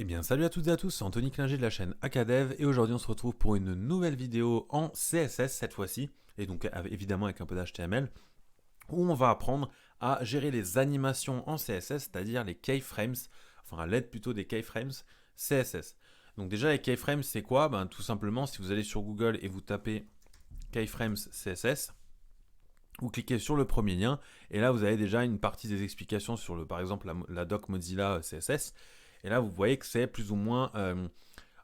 Eh bien salut à toutes et à tous, c'est Anthony Klinger de la chaîne Acadev et aujourd'hui on se retrouve pour une nouvelle vidéo en CSS cette fois-ci, et donc évidemment avec un peu d'HTML, où on va apprendre à gérer les animations en CSS, c'est-à-dire les keyframes, enfin à l'aide plutôt des keyframes CSS. Donc déjà les keyframes c'est quoi? Tout simplement si vous allez sur Google et vous tapez keyframes CSS, vous cliquez sur le premier lien et là vous avez déjà une partie des explications sur par exemple la doc Mozilla CSS. Et là vous voyez que c'est plus ou moins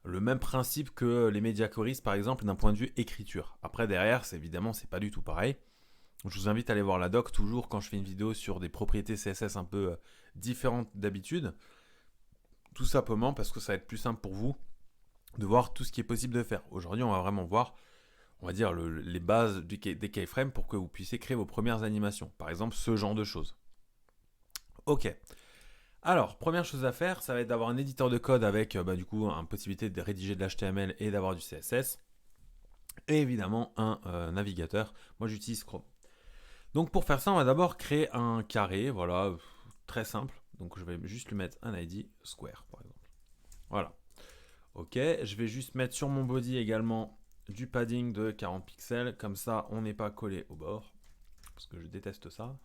le même principe que les media queries par exemple d'un point de vue écriture. Après derrière évidemment c'est pas du tout pareil. Je vous invite à aller voir la doc toujours quand je fais une vidéo sur des propriétés CSS un peu différentes d'habitude. Tout simplement parce que ça va être plus simple pour vous de voir tout ce qui est possible de faire. Aujourd'hui on va vraiment voir, on va dire, les bases des keyframes pour que vous puissiez créer vos premières animations. Par exemple, ce genre de choses. Ok. Alors, première chose à faire, ça va être d'avoir un éditeur de code avec du coup une possibilité de rédiger de l'HTML et d'avoir du CSS. Et évidemment un navigateur. Moi j'utilise Chrome. Donc pour faire ça, on va d'abord créer un carré, voilà, très simple. Donc je vais juste lui mettre un ID square par exemple. Voilà. Ok, je vais juste mettre sur mon body également du padding de 40 pixels, comme ça on n'est pas collé au bord, parce que je déteste ça.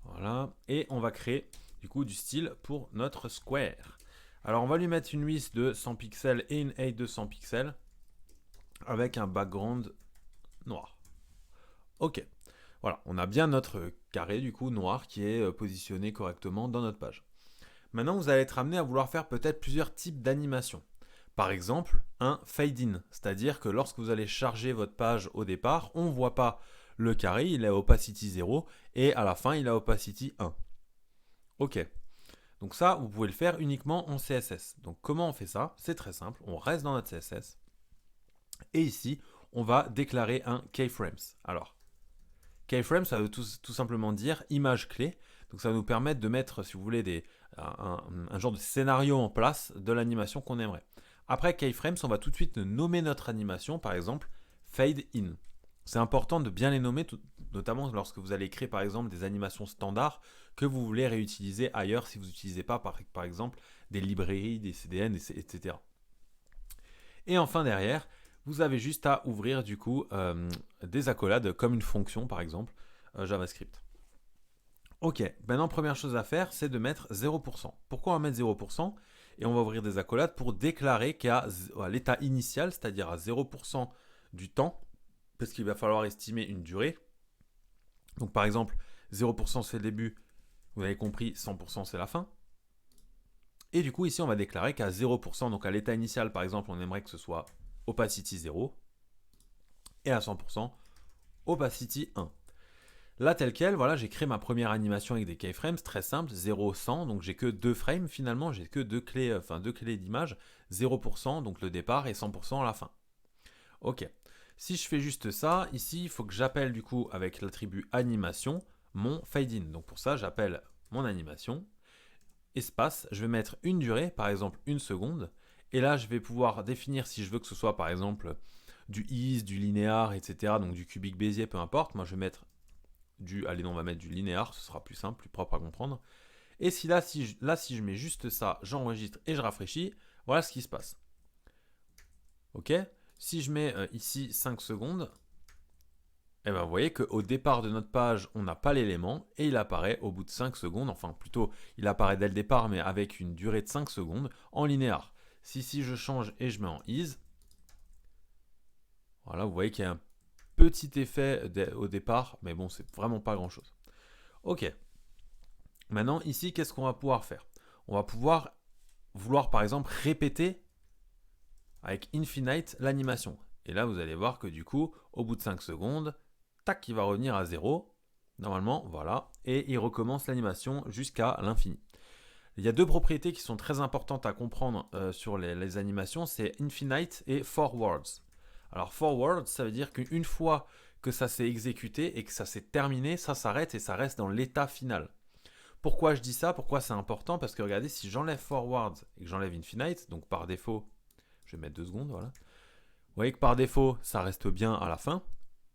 Voilà, et on va créer du coup du style pour notre square. Alors on va lui mettre une width de 100 pixels et une height de 100 pixels, avec un background noir. Ok, voilà, on a bien notre carré du coup noir qui est positionné correctement dans notre page. Maintenant vous allez être amené à vouloir faire peut-être plusieurs types d'animations. Par exemple, un fade-in, c'est-à-dire que lorsque vous allez charger votre page au départ, on ne voit pas le carré, il est à opacity 0, et à la fin, il est à opacity 1. Ok, donc ça, vous pouvez le faire uniquement en CSS. Donc comment on fait ça? C'est très simple, on reste dans notre CSS, et ici, on va déclarer un keyframes. Alors, keyframes, ça veut tout simplement dire image clé, donc ça va nous permettre de mettre, si vous voulez, un genre de scénario en place de l'animation qu'on aimerait. Après keyframes, on va tout de suite nommer notre animation, par exemple fade in. C'est important de bien les nommer, notamment lorsque vous allez créer par exemple des animations standards que vous voulez réutiliser ailleurs si vous n'utilisez pas par exemple des librairies, des CDN, etc. Et enfin derrière, vous avez juste à ouvrir du coup des accolades comme une fonction par exemple JavaScript. Ok, maintenant première chose à faire, c'est de mettre 0%. Pourquoi on va mettre 0%? Et on va ouvrir des accolades pour déclarer qu'à l'état initial, c'est-à-dire à 0% du temps, parce qu'il va falloir estimer une durée. Donc par exemple, 0% c'est le début, vous avez compris, 100% c'est la fin. Et du coup ici on va déclarer qu'à 0%, donc à l'état initial par exemple, on aimerait que ce soit opacity 0, et à 100%, opacity 1. Là, tel quel, voilà, j'ai créé ma première animation avec des keyframes, très simple, 0, 100, donc j'ai que deux frames finalement, j'ai que deux clés d'image, 0%, donc le départ, et 100% à la fin. Ok. Si je fais juste ça, ici, il faut que j'appelle du coup avec l'attribut animation mon fade-in. Donc pour ça, j'appelle mon animation, espace, je vais mettre une durée, par exemple une seconde, et là, je vais pouvoir définir si je veux que ce soit par exemple du is, du linéaire, etc., donc du cubique Bézier, peu importe. Moi, je vais mettre on va mettre du linéaire, ce sera plus simple, plus propre à comprendre. Et si je mets juste ça, j'enregistre et je rafraîchis, voilà ce qui se passe. Ok. Si je mets ici 5 secondes, et ben vous voyez qu'au départ de notre page, on n'a pas l'élément et il apparaît au bout de 5 secondes, enfin plutôt il apparaît dès le départ mais avec une durée de 5 secondes en linéaire. Si je change et je mets en is, voilà, vous voyez qu'il y a un petit effet au départ, mais bon, c'est vraiment pas grand chose. Ok. Maintenant, ici, qu'est-ce qu'on va pouvoir faire? On va pouvoir vouloir, par exemple, répéter avec infinite l'animation. Et là, vous allez voir que du coup, au bout de 5 secondes, tac, il va revenir à 0. Normalement, voilà. Et il recommence l'animation jusqu'à l'infini. Il y a deux propriétés qui sont très importantes à comprendre sur les animations, c'est infinite et forwards. Alors forward, ça veut dire qu'une fois que ça s'est exécuté et que ça s'est terminé, ça s'arrête et ça reste dans l'état final. Pourquoi je dis ça? Pourquoi c'est important? Parce que regardez, si j'enlève forward et que j'enlève infinite, donc par défaut, je vais mettre 2 secondes, voilà. Vous voyez que par défaut, ça reste bien à la fin,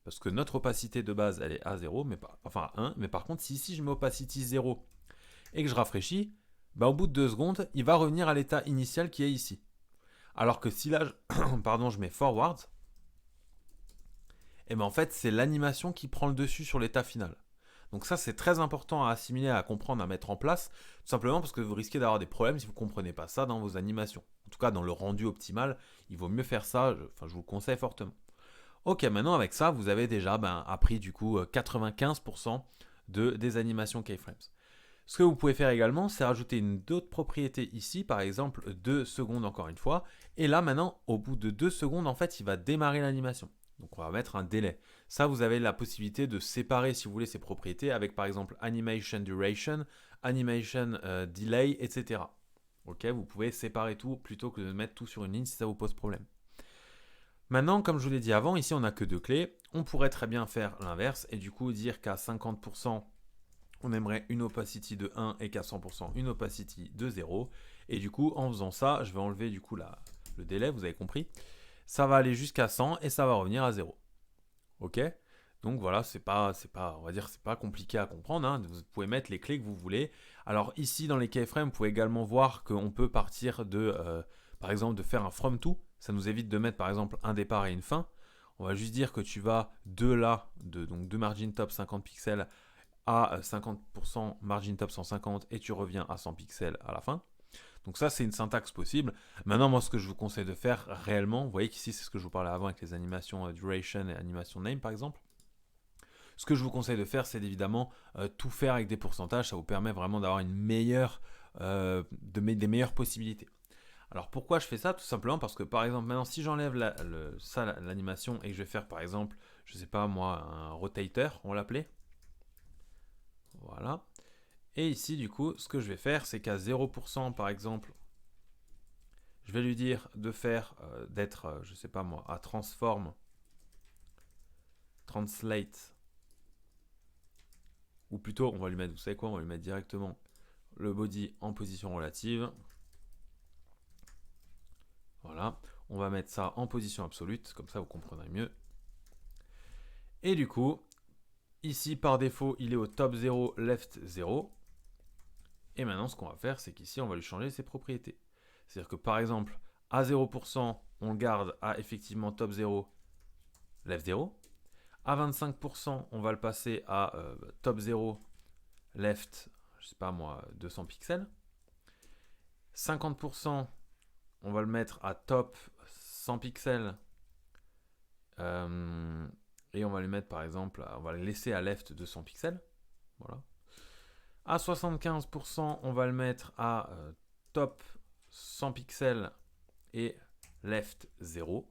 parce que notre opacité de base, elle est à 0, enfin à 1, mais par contre, si ici je mets opacity 0 et que je rafraîchis, bah, au bout de 2 secondes, il va revenir à l'état initial qui est ici. Alors que si là, je mets forward, et ben en fait, c'est l'animation qui prend le dessus sur l'état final. Donc ça, c'est très important à assimiler, à comprendre, à mettre en place, tout simplement parce que vous risquez d'avoir des problèmes si vous ne comprenez pas ça dans vos animations. En tout cas, dans le rendu optimal, il vaut mieux faire ça, je vous le conseille fortement. Ok, maintenant avec ça, vous avez déjà appris du coup 95% des animations keyframes. Ce que vous pouvez faire également, c'est rajouter une autre propriété ici, par exemple 2 secondes encore une fois. Et là maintenant, au bout de 2 secondes, en fait, il va démarrer l'animation. Donc on va mettre un délai. Ça, vous avez la possibilité de séparer, si vous voulez, ces propriétés avec par exemple animation duration, animation delay, etc. Ok, vous pouvez séparer tout plutôt que de mettre tout sur une ligne si ça vous pose problème. Maintenant, comme je vous l'ai dit avant, ici on n'a que 2 clés. On pourrait très bien faire l'inverse et du coup dire qu'à 50%, on aimerait une opacity de 1 et qu'à 100% une opacity de 0. Et du coup, en faisant ça, je vais enlever du coup le délai, vous avez compris. Ça va aller jusqu'à 100 et ça va revenir à 0. Ok? Donc voilà, on va dire, c'est pas compliqué à comprendre, hein. Vous pouvez mettre les clés que vous voulez. Alors ici, dans les keyframes, vous pouvez également voir qu'on peut partir par exemple, de faire un from to. Ça nous évite de mettre, par exemple, un départ et une fin. On va juste dire que tu vas de là, donc de margin top 50 pixels à 50% margin top 150 et tu reviens à 100 pixels à la fin. Donc ça, c'est une syntaxe possible. Maintenant, moi, ce que je vous conseille de faire réellement, vous voyez qu'ici, c'est ce que je vous parlais avant avec les animations duration et animation name, par exemple. Ce que je vous conseille de faire, c'est évidemment tout faire avec des pourcentages. Ça vous permet vraiment d'avoir des meilleures possibilités. Alors pourquoi je fais ça? Tout simplement parce que par exemple, maintenant, si j'enlève l'animation et que je vais faire par exemple, je sais pas moi, un rotator, on va l'appeler. Voilà. Et ici, du coup, ce que je vais faire, c'est qu'à 0%, par exemple, je vais lui dire de faire, d'être, je sais pas moi, à transform, translate, ou plutôt, on va lui mettre, vous savez quoi, on va lui mettre directement le body en position relative. Voilà. On va mettre ça en position absolue, comme ça vous comprendrez mieux. Et du coup, ici, par défaut, il est au top 0, left 0. Et maintenant, ce qu'on va faire, c'est qu'ici, on va lui changer ses propriétés. C'est-à-dire que par exemple, à 0%, on le garde à effectivement top 0, left 0. À 25%, on va le passer à top 0, left, je sais pas moi, 200 pixels. 50%, on va le mettre à top 100 pixels. Et on va lui mettre par exemple, on va le laisser à left 200 pixels. Voilà. À 75%, on va le mettre à top 100 pixels et left 0.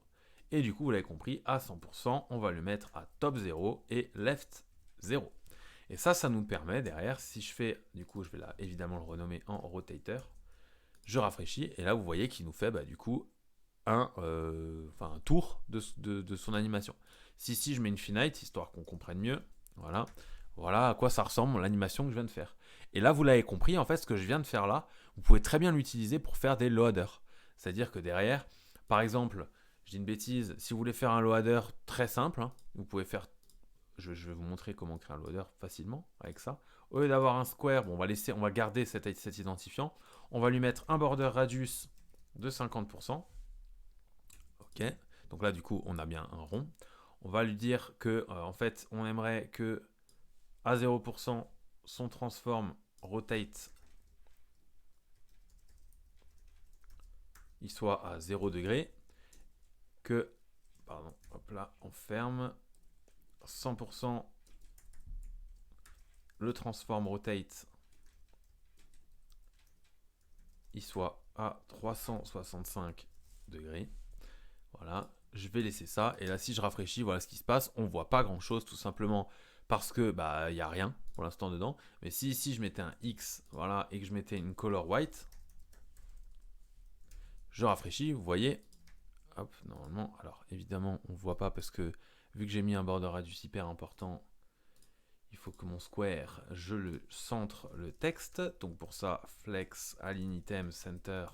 Et du coup, vous l'avez compris, à 100%, on va le mettre à top 0 et left 0. Et ça nous permet derrière, si je fais, du coup, je vais là évidemment le renommer en rotator. Je rafraîchis et là, vous voyez qu'il nous fait du coup un tour de son animation. Si je mets une finite, histoire qu'on comprenne mieux, voilà à quoi ça ressemble l'animation que je viens de faire. Et là, vous l'avez compris, en fait, ce que je viens de faire là, vous pouvez très bien l'utiliser pour faire des loaders. C'est-à-dire que derrière, par exemple, je dis une bêtise, si vous voulez faire un loader très simple, hein, vous pouvez faire, je vais vous montrer comment créer un loader facilement avec ça. Au lieu d'avoir un square, bon, on va garder cet identifiant, on va lui mettre un border radius de 50%. Ok, donc là du coup on a bien un rond. On va lui dire que en fait on aimerait que à 0% son transform rotate il soit à 0 degré, que hop là on ferme 100% le transform rotate il soit à 365 degrés. Voilà, je vais laisser ça. Et là, si je rafraîchis, voilà ce qui se passe. On voit pas grand chose, tout simplement parce que il y a rien pour l'instant dedans. Mais si ici je mettais un X, voilà, et que je mettais une color white, je rafraîchis. Vous voyez, hop, normalement. Alors évidemment, on voit pas parce que vu que j'ai mis un border radius hyper important, il faut que mon square, je le centre le texte. Donc pour ça, flex, align item, center.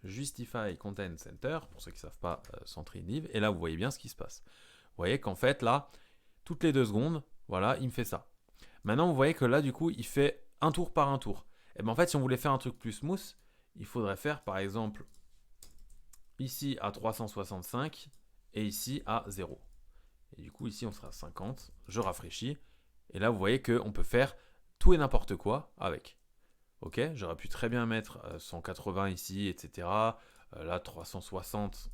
Justify Content Center, pour ceux qui ne savent pas centrer une div, et là vous voyez bien ce qui se passe. Vous voyez qu'en fait là, toutes les 2 secondes, voilà, il me fait ça. Maintenant vous voyez que là du coup il fait un tour par un tour. Et bien en fait, si on voulait faire un truc plus smooth, il faudrait faire par exemple ici à 365 et ici à 0. Et du coup, ici, on sera à 50. Je rafraîchis. Et là, vous voyez qu'on peut faire tout et n'importe quoi avec. Ok, j'aurais pu très bien mettre 180 ici, etc. Là, 360.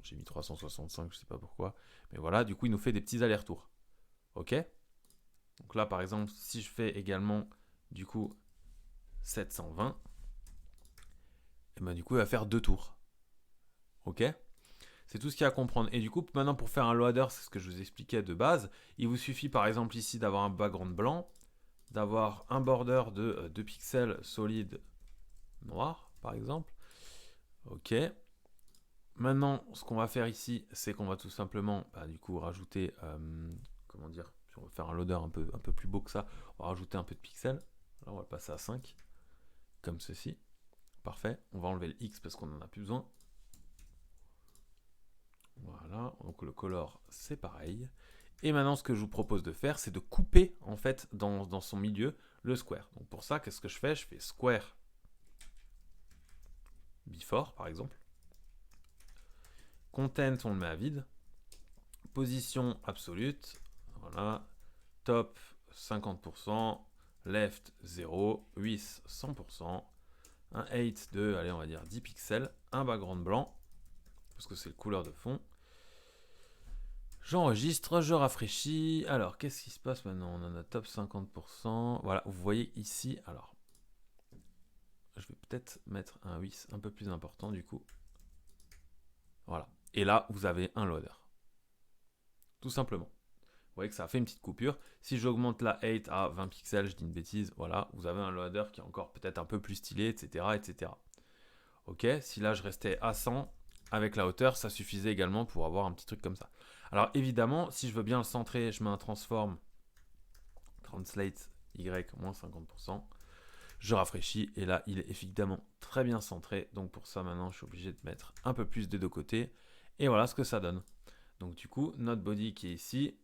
J'ai mis 365, je ne sais pas pourquoi. Mais voilà, du coup, il nous fait des petits allers-retours. Ok. Donc là, par exemple, si je fais également, du coup, 720, et ben, du coup, il va faire 2 tours. Ok. C'est tout ce qu'il y a à comprendre. Et du coup, maintenant, pour faire un loader, c'est ce que je vous expliquais de base. Il vous suffit, par exemple, ici, d'avoir un background blanc, d'avoir un border de 2 pixels solide noir, par exemple. Ok. Maintenant, ce qu'on va faire ici, c'est qu'on va tout simplement, du coup, rajouter, comment dire, si on veut faire un loader un peu plus beau que ça, on va rajouter un peu de pixels. Là, on va passer à 5, comme ceci. Parfait. On va enlever le X parce qu'on n'en a plus besoin. Voilà, donc le color, c'est pareil. Et maintenant, ce que je vous propose de faire, c'est de couper, en fait, dans son milieu, le square. Donc pour ça, qu'est-ce que je fais? Je fais square before, par exemple. Content, on le met à vide. Position absolute. Voilà. Top, 50%. Left, 0. Width, 100%. Un height de, allez, on va dire 10 pixels. Un background blanc, parce que c'est le couleur de fond. J'enregistre, je rafraîchis. Alors, qu'est-ce qui se passe maintenant? On en a top 50%. Voilà, vous voyez ici. Alors, je vais peut-être mettre un width un peu plus important du coup. Voilà. Et là, vous avez un loader. Tout simplement. Vous voyez que ça a fait une petite coupure. Si j'augmente la height à 20 pixels, je dis une bêtise, voilà, vous avez un loader qui est encore peut-être un peu plus stylé, etc., etc. Ok, si là je restais à 100, avec la hauteur, ça suffisait également pour avoir un petit truc comme ça. Alors évidemment, si je veux bien le centrer, je mets un transform translate y moins 50%. Je rafraîchis et là, il est évidemment très bien centré. Donc pour ça, maintenant, je suis obligé de mettre un peu plus des deux côtés. Et voilà ce que ça donne. Donc du coup, notre body qui est ici,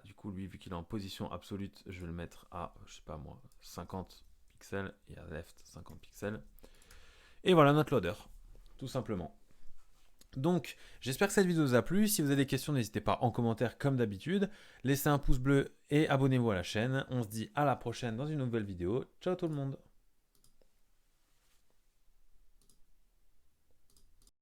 du coup, lui, vu qu'il est en position absolue, je vais le mettre à, je sais pas moi, 50 pixels et à left 50 pixels. Et voilà notre loader, tout simplement. Donc, j'espère que cette vidéo vous a plu. Si vous avez des questions, n'hésitez pas en commentaire comme d'habitude. Laissez un pouce bleu et abonnez-vous à la chaîne. On se dit à la prochaine dans une nouvelle vidéo. Ciao tout le monde!